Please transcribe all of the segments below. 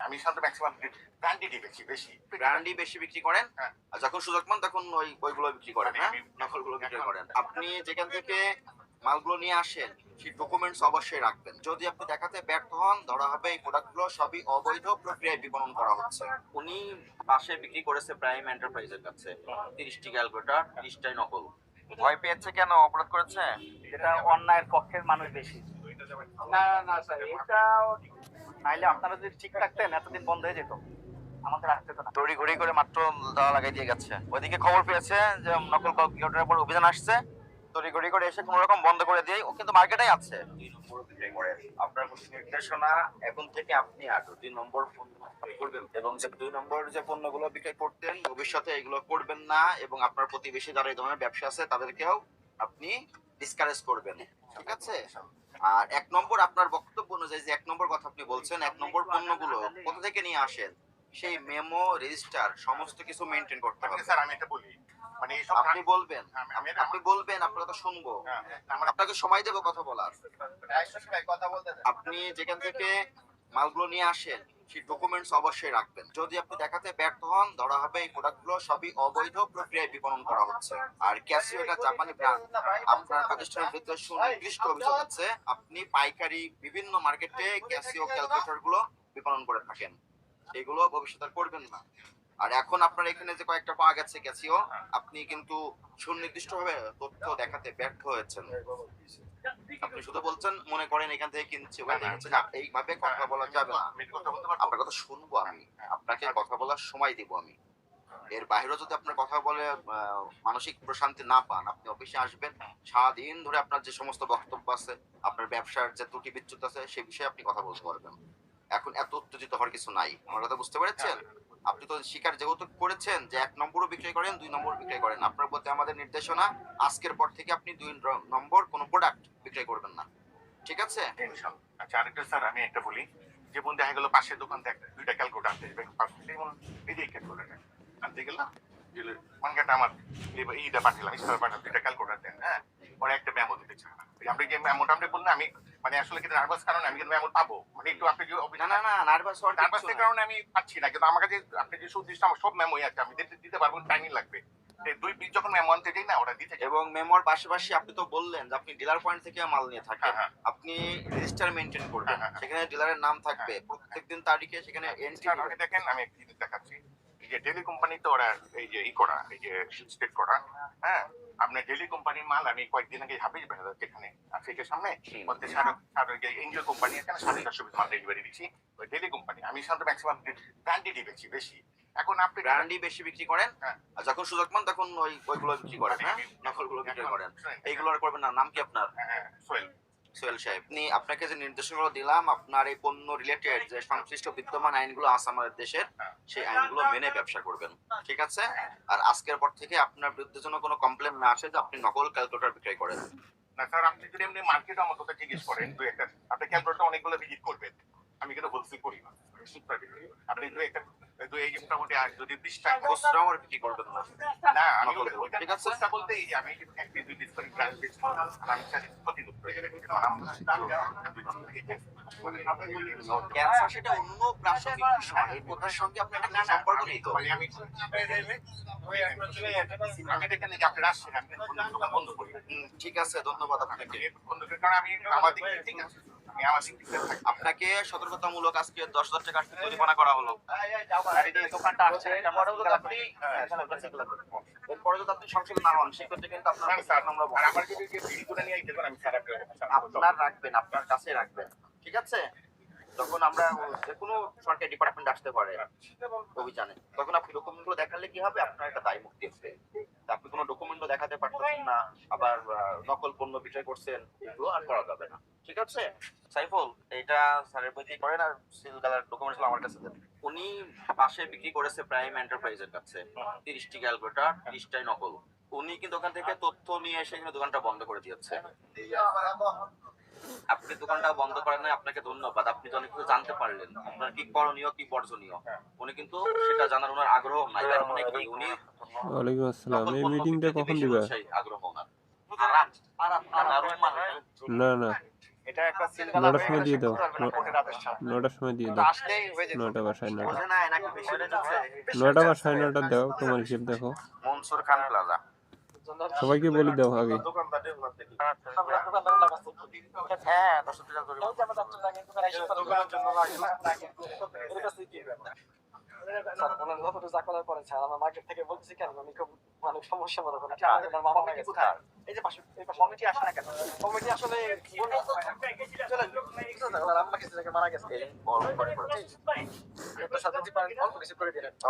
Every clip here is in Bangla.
আমি সাধারণত ম্যাক্সিমাম ব্র্যান্ডেডই বেশি ব্র্যান্ডই বেশি বিক্রি করেন। হ্যাঁ। আর যখন সুযোগ পান তখন ওইগুলো বিক্রি করেন, মানে হ্যাঁ, আমি- নকলগুলো বিক্রি করেন। আপনি যেখান থেকে মালগুলো নিয়ে আসেন সেই ডকুমেন্টস অবশ্যই রাখবেন। যদি আপনি দেখাতে ব্যর্থ হন, ধরা হবে এই প্রোডাক্টগুলো সবই অবৈধ প্রক্রিয়ায় বিপণন করা হচ্ছে। উনি পাশে বিক্রি করেছে প্রাইম এন্টারপ্রাইজের কাছে 30টি ক্যালকুলেটর, 30টাই নকল। ভয় পেয়েছে কেন? অপরাধ করেছে? এটা অন্যায়ের পক্ষের মানুষ বেশি। না না স্যার, এটা নাইলে আপনারা যদি ঠিক থাকতেন এতদিন বন্ধ হয়ে যেত, আমাদের আসতে তো না। তড়ি ঘড়ি করে মাত্র দাওয়া লাগাই দিয়ে গেছে। ওইদিকে খবর পেয়েছে যে নকল ক্যালকুলেটরের উপর অভিযান আসছে, তড়ি ঘড়ি করে এসে কোনো রকম বন্ধ করে দিয়ে ও কিন্তু মার্কেটেই আছে। 2 নম্বর বিক্রি করে। আপনার প্রতি নির্দেশনা, এখন থেকে আপনি আর 2 নম্বর পণ্য করবেন এবং যে 2 নম্বর যে পণ্যগুলো বিক্রি করতেন ভবিষ্যতে এগুলো করবেন না, এবং আপনার প্রতিবেশী যারা এই ধরনের ব্যবসা আছে তাদেরকেও আপনি ডিসকারেজ করবেন, ঠিক আছে? আর 1 নম্বর আপনার বক্তব্য অনুযায়ী যে 1 নম্বর কথা আপনি বলছেন, 1 নম্বর পণ্যগুলো কোথা থেকে নিয়ে আসেন সেই মেমো, রেজিস্টার সমস্ত কিছু মেইনটেইন করতে হবে। স্যার আমি এটা বলি, মানে এইসব আপনি বলবেন, আপনি বলবেন, আপনারা তো শুনবো। আপনাকে সময় দেব কথা বলার। কথা বলতে আপনি যেখান থেকে মালগুলো নিয়ে আসেন সেই ডকুমেন্টস অবশ্যই রাখবেন। যদি আপনি দেখাতে ব্যর্থ হন, ধরা হবে এই প্রোডাক্টগুলো সবই অবৈধ প্রক্রিয়ায় বিপণন করা হচ্ছে। আর ক্যাসিও এটা জাপানি ব্র্যান্ড। আপনার প্রতিষ্ঠানের বিরুদ্ধে সুনির্দিষ্ট অভিযোগ আছে আপনি পাইকারি বিভিন্ন মার্কেটে ক্যাসিও ক্যালকুলেটর গুলো বিপণন করে থাকেন। এগুলো ভবিষ্যতে করবেন না। আর এখন আপনার এখানে যে কয়েকটা পাওয়া গেছে ক্যাসিও, আপনি কিন্তু সুনির্দিষ্টভাবে তথ্য দেখাতে ব্যর্থ হয়েছেন। আপনি শুধু বলছেন মনে করেন এখান থেকে কিনছি, ওখান থেকে কিনছি না, এইভাবে কথা বলা যাবে না। আপনার কথা শুনবো আমি, আপনাকে কথা বলার সময় দিব আমি। এর বাইরেও যদি আপনার কথা বলে মানসিক প্রশান্তি না পান, আপনি অফিসে আসবেন, সারাদিন ধরে আপনার যে সমস্ত বক্তব্য আছে, আপনার ব্যবসার যে ত্রুটি বিচ্যুত আছে সেই বিষয়ে আপনি কথা বলতে পারবেন। এখন এত উত্তেজিত হওয়ার কিছু নাই। আমার কথা বুঝতে পেরেছেন? আপনি তো স্বীকার যেহেতু করেছেন যে 1 নম্বরও বিক্রি করেন, 2 নম্বর বিক্রি করেন, আপনার প্রতি আমাদের নির্দেশনা আজকের পর থেকে আপনি 2 নম্বর কোনো প্রোডাক্ট বিক্রি করবেন না, ঠিক আছে? আচ্ছা, আরেকটা স্যার আমি একটা বলি, যেমন দেখা গেল পাশের দোকান থেকে 2টা ক্যালকুলেটর আনতে যাবে, যেমন এই যে ক্যালকুলেটর আনতে গেলাম, মানগাটা আমার এইটা পাঠালাম, স্টার পাঠালাম, 2টা ক্যালকুলেটর দেন, হ্যাঁ, পরে একটা মেমো দিতে চায় না। আপনি যে মেমোটা আপনি বললেন, আমি মানে আসলে কিন্তু নার্ভাস কারণে আমি কিন্তু মেমো পাবো, মানে একটু আপনি যে না না না, নার্ভাস হওয়ার কিছু নার্ভাসের নাই। কারণে আমি পাচ্ছি না, কিন্তু আমার কাছে আপনি যে সুদৃষ্ট আমার সব মেমোই আছে, আমি দিতে পারবো, টাইমিং লাগবে। 2 পিস যখন মেমো আনতে যাই না, ওরা দিতে চায়। এবং মেমোর পাশাপাশি আপনি তো বললেন যে আপনি ডিলার পয়েন্ট থেকে মাল নিয়ে থাকেন, হ্যাঁ। আপনি রেজিস্টার মেইনটেইন করবেন, হ্যাঁ। সেখানে ডিলারের নাম থাকবে, প্রত্যেকদিন তারিখে সেখানে এন্ট্রি স্যার, আপনি দেখেন আমি একটা জিনিস দেখাচ্ছি, এই যে ডেলি কোম্পানিতে ওরা এই যে করা, এই যে স্টেট করা, হ্যাঁ, আপনার ডেলি কোম্পানির মাল আমি কয়েকদিন আগে হাফিজ বেড়া যেখানে আফ্রিকার সামনে মধ্যে যে এনজিও কোম্পানি এখানে 450 মাল ডেলিভারি দিচ্ছি, ওই ডেলি কোম্পানি। আমি সাধারণত ম্যাক্সিমাম ব্র্যান্ডেডই বেশি। এখন আপনি ব্র্যান্ডই বেশি বিক্রি করেন। হ্যাঁ। আর যখন সুযোগ পান তখন ওইগুলো বিক্রি করেন, হ্যাঁ, নকলগুলো বিক্রি করেন। এইগুলো আর করবেন না। নাম কি আপনার? সোহেল। সোহেল সাহেব, আপনাকে যে নির্দেশনাগুলো দিলাম, আপনার এই পণ্য রিলেটেড যে সংশ্লিষ্ট বিদ্যমান আইনগুলো আছে আমাদের দেশের, সেই আইনগুলো মেনে ব্যবসা করবেন, ঠিক আছে? আর আজকের পর থেকে আপনার বিরুদ্ধে যেন কোনো কমপ্লেন না আসে যে আপনি নকল ক্যালকুলেটর বিক্রি করেন। না স্যার, আপনি যদি এমনি মার্কেটে আমার কথা জিজ্ঞেস করেন, আপনি ক্যালকুলেটর অনেকগুলো ভিজিট করবেন, আমি কিন্তু হোলসেল করি না, আপনি এই যে মোটামুটি আর যদি 20টা খুচরা আমার বিক্রি করবেন না। না, আমি ঠিক আছে? চেষ্টা বলতে এই যে আমি এক পিস 2 পিস করে ব্র্যান্ড বেচি, আর আমি চাই ক্ষতিগ্রস্ত হয়ে যাবে। ক্যান্সার সেটা অন্য প্রাসঙ্গিক বিষয়, এই কথার সঙ্গে আপনার কোনো সম্পর্ক নেই তো। আমি দেখেন যে আপনি আসছেন, আমি বন্ধ করি। ঠিক আছে, ধন্যবাদ আপনাকে। বন্ধ করি কারণ আমি আমার দিকে ঠিক আছে, আমি আমার দিকে থাকি। আপনাকে সতর্কতামূলক আজকে 10,000 টাকা জরিমানা করা হলো। আর এই যে দোকানটা আসছে, এটা এরপরেও যদি আপনি এরপরে যদি আপনি সংশোধন না হন, সেক্ষেত্রে কিন্তু আপনার আমরা আর আমার যদি যে বিল করে নিয়ে দেখুন, আমি স্যার আপনার রাখবেন, আপনার কাছে রাখবেন, ঠিক আছে? যখন আমরা যে কোনো সরকারি ডিপার্টমেন্ট আসতে পারে অভিযানে, তখন আপনি ডকুমেন্টগুলো দেখালে কি হবে, আপনার একটা দায় মুক্তি হবে। আপনি কোনো ডকুমেন্টও দেখাতে পারতেছেন না, আবার নকল পণ্য বিক্রয় করছেন, এগুলো আর করা যাবে না, ঠিক আছে? সাইফুল, এটা স্যারের বইতেই করেন, আর সিল কালার ডকুমেন্টস আমার কাছে দেন। উনি পাশে বিক্রি করেছে প্রাইম এন্টারপ্রাইজের কাছে 30টি ক্যালকুলেটর, 30টাই নকল। উনি কিন্তু ওখান থেকে তথ্য নিয়ে এসে কিন্তু দোকানটা বন্ধ করে দিয়েছে। আপনি দোকানটা বন্ধ করেন নাই, আপনাকে ধন্যবাদ। আপনি তো অনেক কিছু জানতে পারলেন, আপনার কি করণীয় কি বর্জনীয়, উনি কিন্তু সেটা জানার ওনার আগ্রহ নাই। তার মানে কি উনি ওয়ালাইকুম আসসালাম। এই মিটিংটা কখন দিবা? আগ্রহ ওনার। না না, এটা একটা সিলগালা নটার হয়ে সময় গেলে দিয়ে সে দাও। করতে পারবে না কোর্টের আদেশ ছাড়া। 9টার সময় দিয়ে তো দাও। আসলেই হয়ে যেত। 9টা বা 9:30। বোঝে না নাকি বেশি হয়ে যাচ্ছে? 9টা বা 9:30 দাও, তোমার হিসেব দেখো। মনসুর খান প্লাজা। সবাইকে বলে দাও আগে। হ্যাঁ 10 টাকা করে। কমিটি আসে না কেন? কমিটি আসলে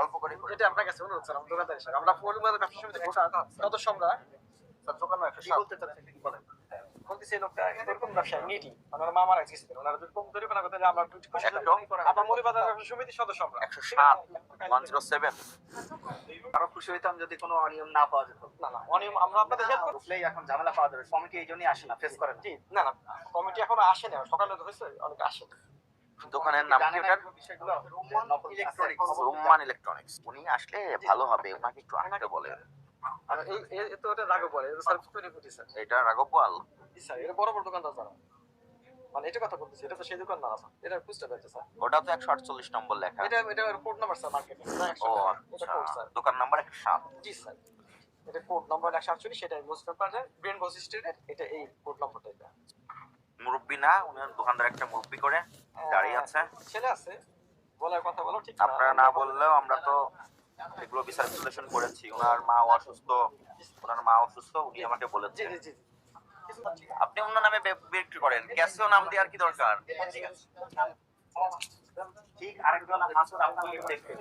অল্প করে করে। এটা আপনার কাছে অনুরোধ স্যার, আমরা দোকানদার হিসেবে আমরা পরিমাণ ব্যবসা সমিতি সদস্য আমরা স্যার দোকান কি বলতে চাচ্ছেন কি বলেন? বলতেছি এই লোকটা এরকম ব্যবসায় নিটি ওনার মা মারা গেছে, ওনারা যদি কম জরিমানা করতে যে আমরা একটু খুশি হতাম। আমরা মৌলবাজার ব্যবসা সমিতির সদস্য আমরা 107 107। আরো খুশি হইতাম যদি কোনো অনিয়ম না পাওয়া যেত। না না অনিয়ম আমরা আপনাদের হেল্প করছি। বুঝলেই এখন ঝামেলা পাওয়া যাবে। কমিটি এই জন্যই আসে না, ফেস করেন। জি না না কমিটি এখনো আসে না, সকালে তো হয়েছে অনেক আসে। দোকানের নাম কি জানেন ওটার? না বিষয়গুলো? নকল ইলেকট্রনিক্স। রুম্মান ইলেকট্রনিক্স। উনি আসলে ভালো হবে, ওনাকে একটু আসতে বলে। আর এই তো এটা রাগও পড়ে, এটা স্যার তৈরি করছি স্যার। এটা রাঘবপাল। জি স্যার এটা বড় বড় দোকানদার যারা, মানে এটা কথা বলতেছি, এটা তো সেই দোকান না স্যার, এটা বুঝতে পারছে স্যার। ওটা তো 148 নম্বর লেখা। এটা কোড নাম্বার স্যার মার্কেটে। ও এটা কোড আচ্ছা, স্যার। দোকান নাম্বার 107। জি স্যার এটা কোড নাম্বার 148, সেটা মুস্তাফা পারভেজ ব্রেন বস স্ট্রিটের, এটা এই কোড নাম্বারটা। এটা মুরব্বি না, উনার দোকানদার একটা মুরব্বি করে দাঁড়িয়ে আছে। ছেলে আছে, বলার কথা বলো ঠিক আপনারা না বললেও আমরা তো এগুলো বিচার বিশ্লেষণ করেছি। ওনার মা অসুস্থ, উনি আমাকে জি বলেছেন। জি জি আপনি অন্য নামে বিক্রি করেন, ক্যাসিও নাম দেওয়ার কি দরকার? ঠিক আরেকজন মাসুদ আপনার লিঙ্ক দেখবে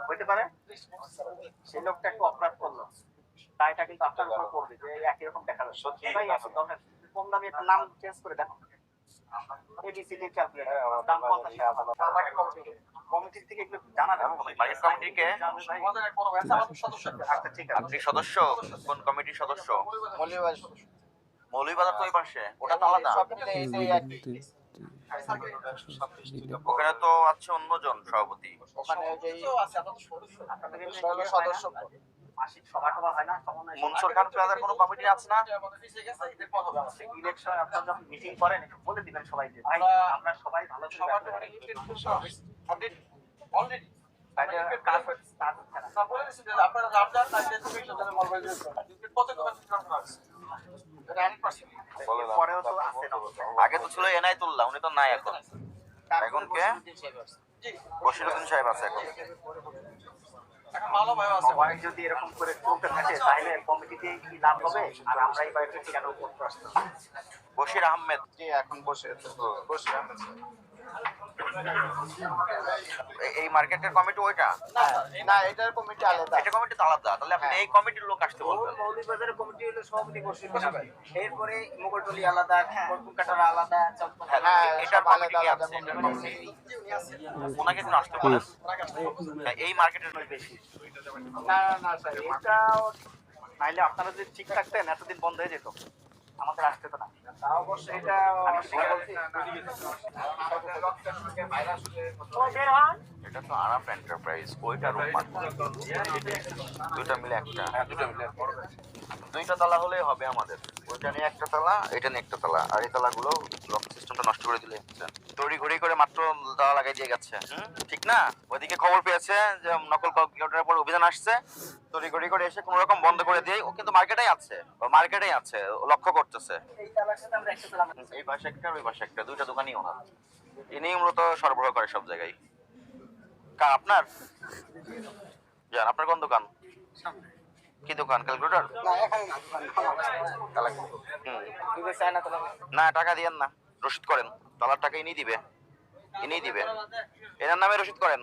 হইতে পারে সেই লোকটা একটু অপরাধ করলো, তাইটা কিন্তু আপনার উপর পড়বে যে একই রকম দেখা যাচ্ছে। সত্যি ভাই আছে দরকার কম দামি একটা নাম চেঞ্জ করে দেখো। এবিসিডি ক্যালকুলেটর দাম 50,000। কমিটি থেকে এগুলো জানা যাবে। মার্কেট কমিটিকে আমাদের এক বড় ব্যবসা আমাদের সদস্য। আচ্ছা ঠিক আছে। আপনি সদস্য? কোন কমিটির সদস্য? মৌলবাজার মৌলভীবাজার তো ওই পাশে, ওটা তো আলাদা। ওখানে তো আছে অন্যজন সভাপতি। ওখানে যে আছে আপনাদের সদস্য, আপনাদের সদস্য মাসিক সভা টভা হয় না? সমন্বয় মনসুর খান প্লাজার কোনো কমিটি আছে না? ইলেকশন আপনারা যখন মিটিং করেন একটু বলে দিবেন সবাইকে, ভাই আমরা সবাই ভালো সবার সবার অলরেডি তাইলে কাজ হচ্ছে না। বলে দিচ্ছি যে আপনারা রামজান তাইলে তুমি জনের মলবাই দিয়েছো প্রত্যেক দোকান থেকে এটা 100% পরেও তো আছে না। আগে তো ছিল এনায়েতুল্লাহ, উনি তো নাই এখন। এখন কে? জি বশিরউদ্দিন সাহেব আছে এখন। এখন ভালো ভাই আছে। সবাই যদি এরকম করে চলতে থাকে তাহলে কমিটিতে কি লাভ হবে? আর আমরাই বা একটু কেন করতে আসতে বশির আহমেদ। যে এখন বসে আছে বসে আছে। এই মার্কেটের কমিটি ওইটা? না এটার কমিটি আলাদা। এটা কমিটি তো আলাদা। তাহলে আপনি এই কমিটির লোক আসতে বলবেন। মৌলভীবাজারের কমিটি হলো সভাপতি বসির ভাই, এরপরে মোগলটলি আলাদা, কলকাতার আলাদা, হ্যাঁ, এটা কমিটি কি আছে? ওনাকে একটু আসতে বলেন। এই মার্কেটের বেশি। না না স্যার এটা নাইলে আপনারা যদি ঠিক থাকতেন এতদিন বন্ধ হয়ে যেত, আমাদের আসতে তো না। তা অবশ্য এটা আমি বলছি এটা তো আরাফ এন্টারপ্রাইজ, ওইটা রুম্মান। দুইটা মিলে একটা। দুইটা তালা হলেই হবে আমাদের। ওইটা নিয়ে একটা তালা, এটা নিয়ে একটা তালা। আর এই তালাগুলো লক সিস্টেমটা নষ্ট করে দিলে তড়ি ঘড়ি করে মাত্র তালা লাগাই দিয়ে গেছে। ঠিক না? ওইদিকে খবর পেয়েছে যে নকল কম্পিউটারের উপর অভিযান আসছে, তড়ি ঘড়ি করে এসে কোনো রকম বন্ধ করে দিয়ে, ও কিন্তু মার্কেটেই আছে, ও লক্ষ্য করতেছে। এই তালার সাথে আমরা একটা তালা এই পাশে একটা, ওই পাশে একটা, দুইটা দোকানই ওনার। ইনি মূলত সরবরাহ করে সব জায়গায়। কার আপনার? জান আপনার কোন দোকান? কি দোকান? ক্যালকুলেটর? না এখানে না দুটো চাই না তাহলে না টাকা দিয়েন না, রসিদ করেন। তালার টাকা ইনি দিবে, এনার নামে রসিদ করেন।